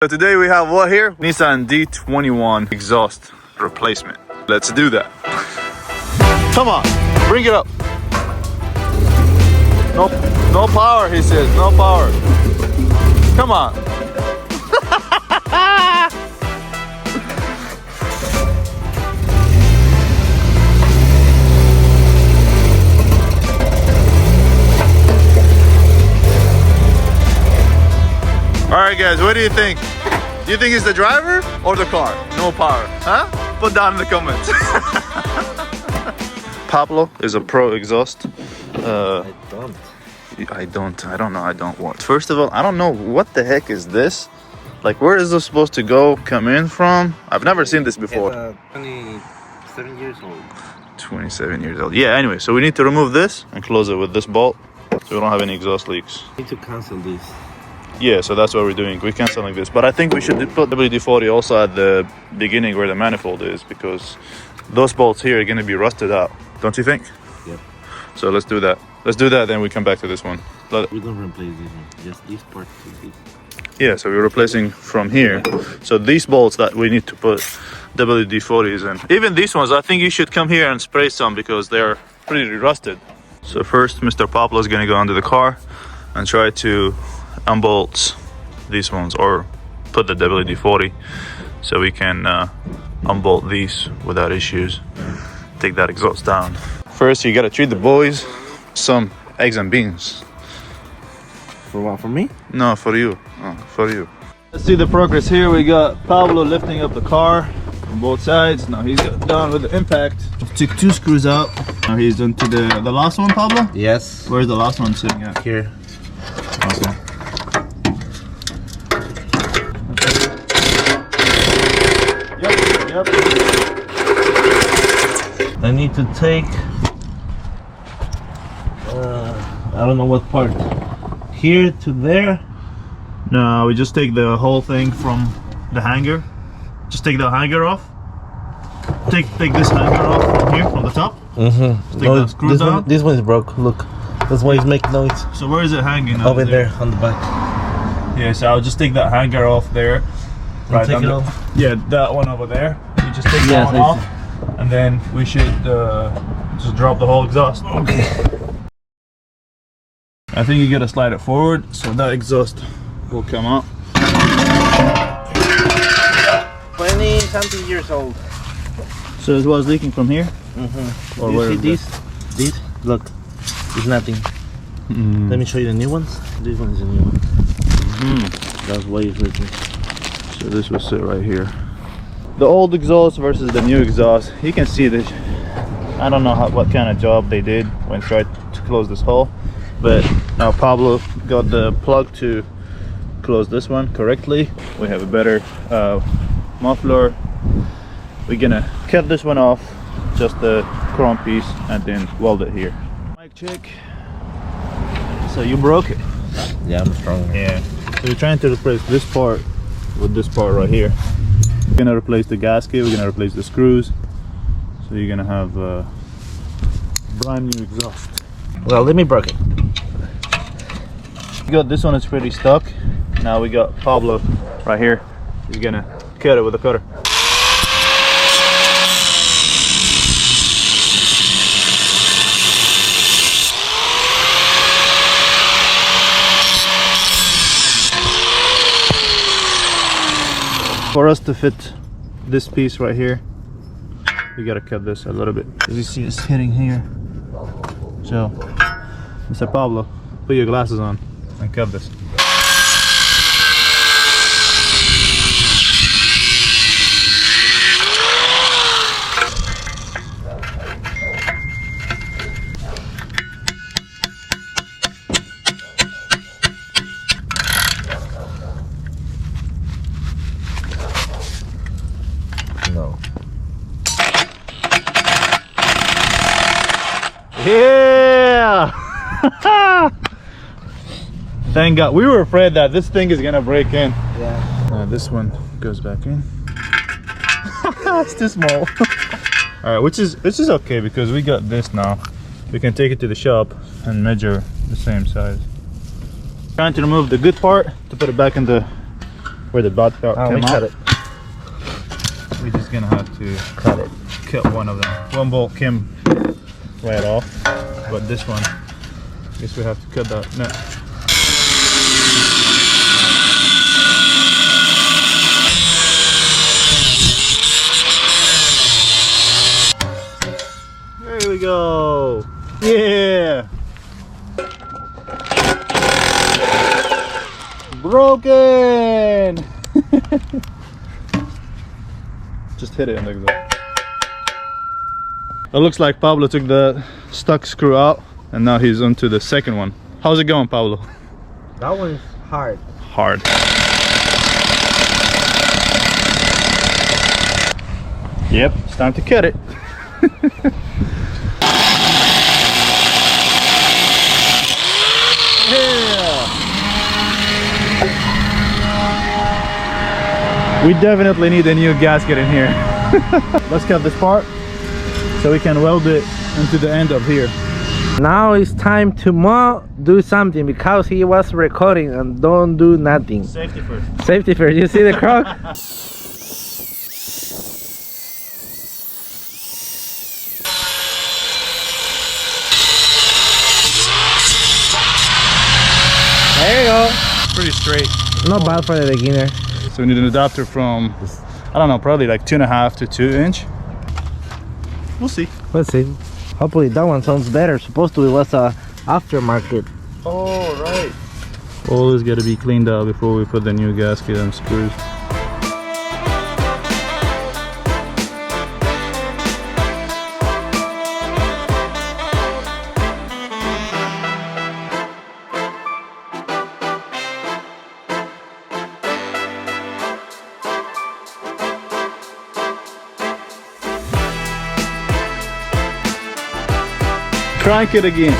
So today we have what here? Nissan D21 exhaust replacement. Let's do that. Come on, bring it up. No power, he says, no power. Come on. Alright guys, what do you think? Do you think it's the driver or the car? No power, huh? Put down in the comments. Pablo is a pro exhaust. I don't know what. First of all, I don't know what the heck is this? Like, where is this supposed to come in from? I've never seen this before. 27 years old. 27 years old. Yeah, anyway, so we need to remove this and close it with this bolt so we don't have any exhaust leaks. I need to cancel this. Yeah, so that's what we're doing. We're canceling this. But I think we should put WD-40 also at the beginning where the manifold is, because those bolts here are going to be rusted out. Don't you think? Yep. So let's do that. Let's do that, then we come back to this one. We don't replace this one. Just this part to this. Yeah, so we're replacing from here. So these bolts that we need to put WD-40s in. Even these ones, I think you should come here and spray some because they're pretty rusted. So first, Mr. Pablo is going to go under the car and try to unbolt these ones or put the WD-40 so we can unbolt these without issues. Take that exhaust down. First, you gotta treat the boys some eggs and beans. For what? For me? No, for you. Oh, for you. Let's see the progress here. We got Pablo lifting up the car on both sides. Now he's got done with the impact. Took 2 screws out. Now he's done to the last one, Pablo? Yes. Where's the last one sitting at? Here. Okay. Yep. I need to take I don't know what part. Here to there. No, we just take the whole thing from the hanger. Just take the hanger off. Take this hanger off from here, from the top. Mm-hmm. Take that screw down. This one is broke. Look, that's why it's making noise. So where is it hanging? Over there on the back. Yeah, so I'll just take that hanger off there. Right, take it off. Yeah, that one over there. You just take that one off, and then we should just drop the whole exhaust. Okay. I think you gotta slide it forward so that exhaust will come out. 20-something years old. So it was leaking from here? Mm-hmm. Or you see this? Look, it's nothing. Let me show you the new ones. This one is a new one. That's why it's leaking. So this will sit right here. The old exhaust versus the new exhaust. You can see this. I don't know what kind of job they did when tried to close this hole, but now Pablo got the plug to close this one correctly. We have a better muffler. We're gonna cut this one off, just the chrome piece, and then weld it here. Mic check. So you broke it. Yeah, I'm strong. Yeah. So we're trying to replace this part with this part right here. We're gonna replace the gasket. We're gonna replace the screws. So you're gonna have a brand new exhaust. Well, let me break it. We got this one is pretty stuck. Now we got Pablo right here. He's gonna cut it with a cutter. For us to fit this piece right here, we gotta cut this a little bit. As you see, it's hitting here. So, Mr. Pablo, put your glasses on and cut this. No. Yeah! Thank God. We were afraid that this thing is gonna break in. Yeah. This one goes back in. It's too small. All right, which is okay because we got this now. We can take it to the shop and measure the same size. Trying to remove the good part to put it back in the where the butt Oh, came we out. cut it. We're just gonna have to Cut it. cut one of them. One bolt came right off, but this one, I guess we have to cut that nut. There we go. Yeah. Broken. Just hit it and like that. It looks like Pablo took the stuck screw out and now he's onto the second one. How's it going, Pablo? That one is hard. Hard. Yep, it's time to cut it. We definitely need a new gasket in here. Let's cut this part so we can weld it into the end of here. Now it's time to do something because he was recording and don't do nothing. Safety first. Safety first. You see the crock? There you go. Pretty straight. Not bad for the beginner. So we need an adapter from, I don't know, probably like 2.5 to 2 inch. We'll see. Let's see. Hopefully that one sounds better. Supposed to, it was a aftermarket. Oh, right. All is got to be cleaned out before we put the new gasket and screws. Crank it again.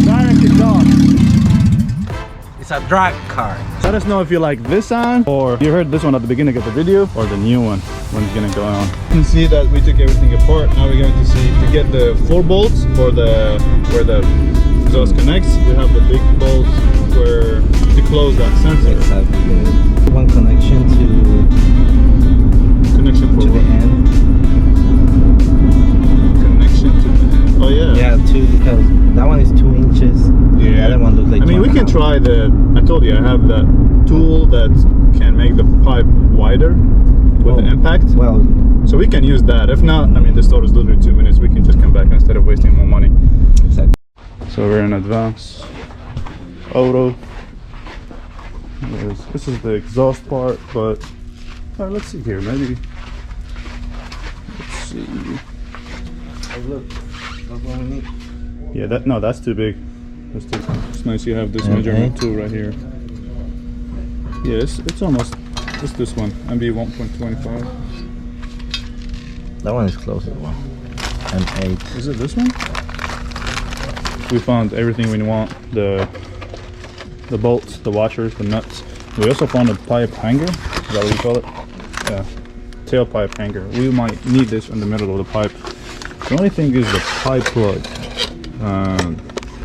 Direct exhaust. It's a drag car. Let us know if you like this sound or you heard this one at the beginning of the video or the new one when it's gonna go on. You can see that we took everything apart. Now we're going to see to get the 4 bolts for the where the exhaust connects. We have the big bolts where to close that sensor. Exactly. One connection Connection for to the what? end. Connection to the end. Oh yeah. Yeah, two, because that one is 2 inches. Yeah. The other one looks like I mean, we can try the. I told you I have that tool that can make the pipe wider with the impact. Well, so we can use that. If not, I mean, this store is literally 2 minutes. We can just come back instead of wasting more money. exactly. So we're in advance. Auto. This is the exhaust part, but let's see here. Maybe. Let's see. Oh, look, that's what we need. Yeah, that's too big. That's too. It's nice you have this Okay. measurement tool right here. Yeah, it's almost. It's this one. MB 1.25. That one is closer. One. And 8. Is it this one? We found everything we want. The bolts, the washers, the nuts. We also found a pipe hanger. Is that what you call it? Yeah. Tailpipe hanger. We might need this in the middle of the pipe. The only thing is the pipe plug.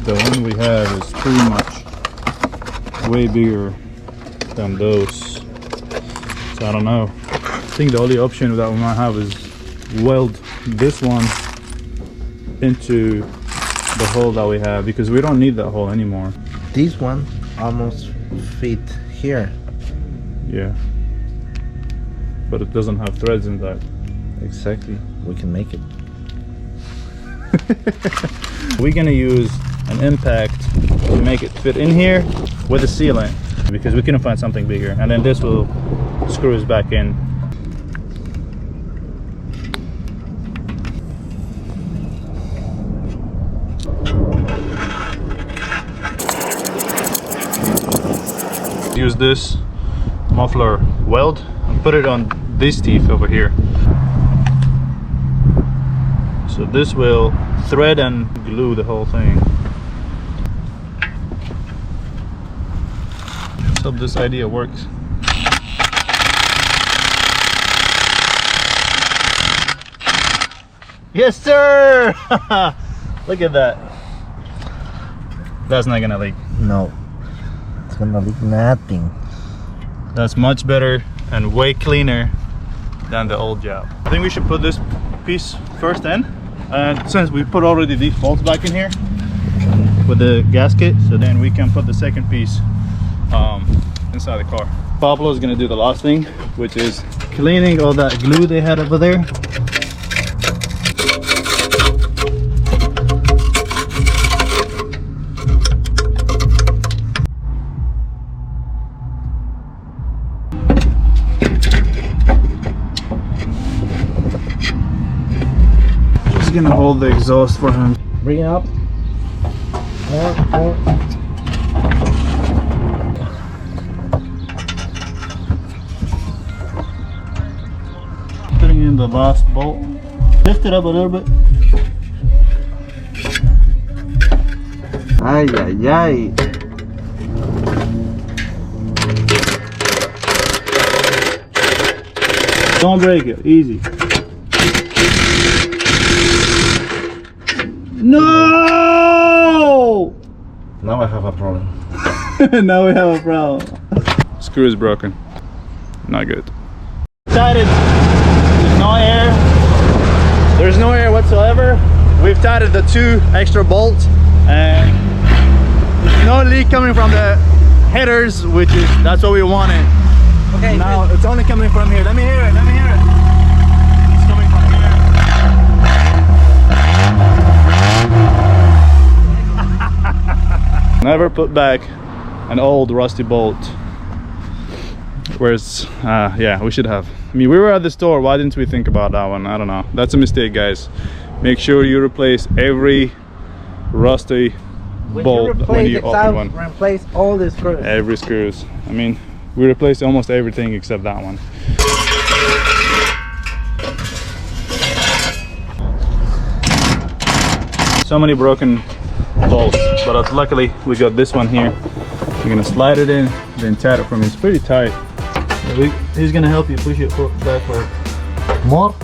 The one we have is pretty much way bigger than those. So I don't know. I think the only option that we might have is weld this one into the hole that we have, because we don't need that hole anymore. This one almost fit here. Yeah. But it doesn't have threads in that. Exactly. We can make it. We're gonna use an impact to make it fit in here with a sealant, because we couldn't find something bigger, and then this will screw us back in. Use this muffler weld and put it on this teeth over here. So this will thread and glue the whole thing. Let's hope this idea works. Yes, sir! Look at that. That's not gonna leak. No, it's gonna leak nothing. That's much better and way cleaner than the old job. I think we should put this piece first in. And since we put already these bolts back in here with the gasket, so then we can put the second piece inside the car. Pablo is gonna do the last thing, which is cleaning all that glue they had over there. Just gonna hold the exhaust for him. Bring it up. More. Putting in the last bolt. Lift it up a little bit. Ay, ay, ay. Don't break it, easy. No! Now I have a problem. Now we have a problem. Screw is broken. Not good. Tightened. There's no air. There's no air whatsoever. We've tightened the 2 extra bolts and there's no leak coming from the headers, which is that's what we wanted. Okay. Now it's only coming from here. Let me hear it. Let me hear it. It's coming from here. Never put back an old rusty bolt. Whereas, yeah, we should have. I mean, we were at the store. Why didn't we think about that one? I don't know. That's a mistake, guys. Make sure you replace every rusty bolt when you open one. Replace all the screws. Every screws. I mean, we replaced almost everything except that one. So many broken bolts, but luckily we got this one here. We're gonna slide it in, then tight it from here. It's pretty tight. He's gonna help you push it backward. More?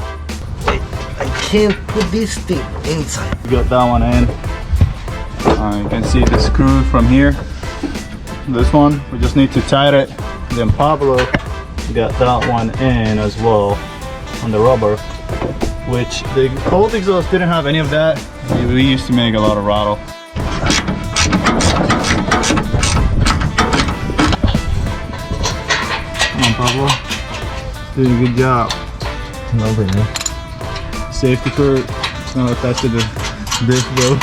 Wait, I can't put this thing inside. We got that one in. You can see the screw from here. This one, we just need to tighten it. Then Pablo got that one in as well on the rubber, which the old exhaust didn't have any of that. We used to make a lot of rattle. Come on, Pablo. Doing a good job. No, really. Safety cord. It's not attached to the disc though.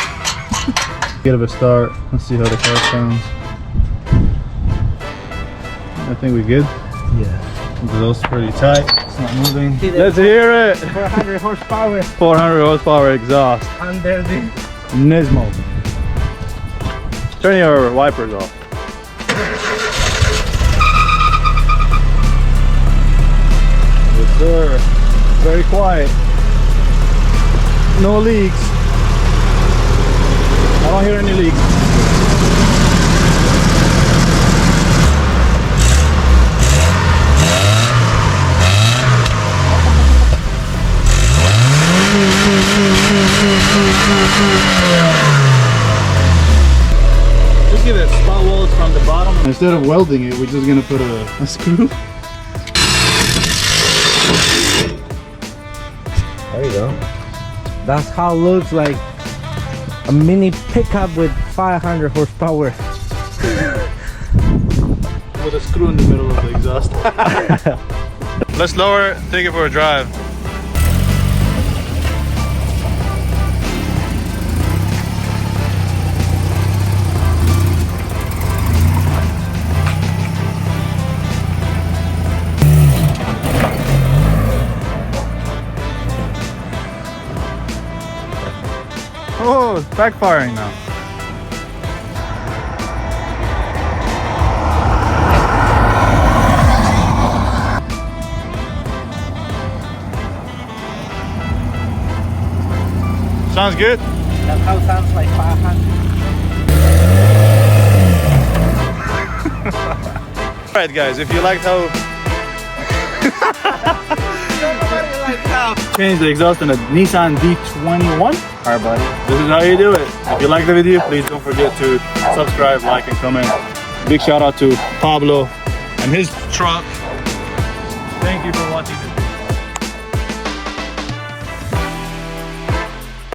Get a start. Let's see how the car sounds. I think we're good. Yeah. The exhaust is pretty tight. It's not moving. See, Let's hear it. 400 horsepower 400 horsepower exhaust. under the... Nismo. Turn your wipers off. Yes, sir. Very quiet. No leaks. I don't hear any leaks. Just give it spot welds from the bottom. Instead of welding it, we're just gonna put a screw. There you go. That's how it looks like a mini pickup with 500 horsepower. With a screw in the middle of the exhaust. Let's lower it, take it for a drive. Oh, it's backfiring now. Sounds good? That how it sounds like 500. Alright guys, if you liked how change the exhaust in a Nissan D21 Hardbody, this is how you do it. If you like the video, please don't forget to subscribe, like and comment. Big shout out to Pablo and his truck. Thank you for watching this video.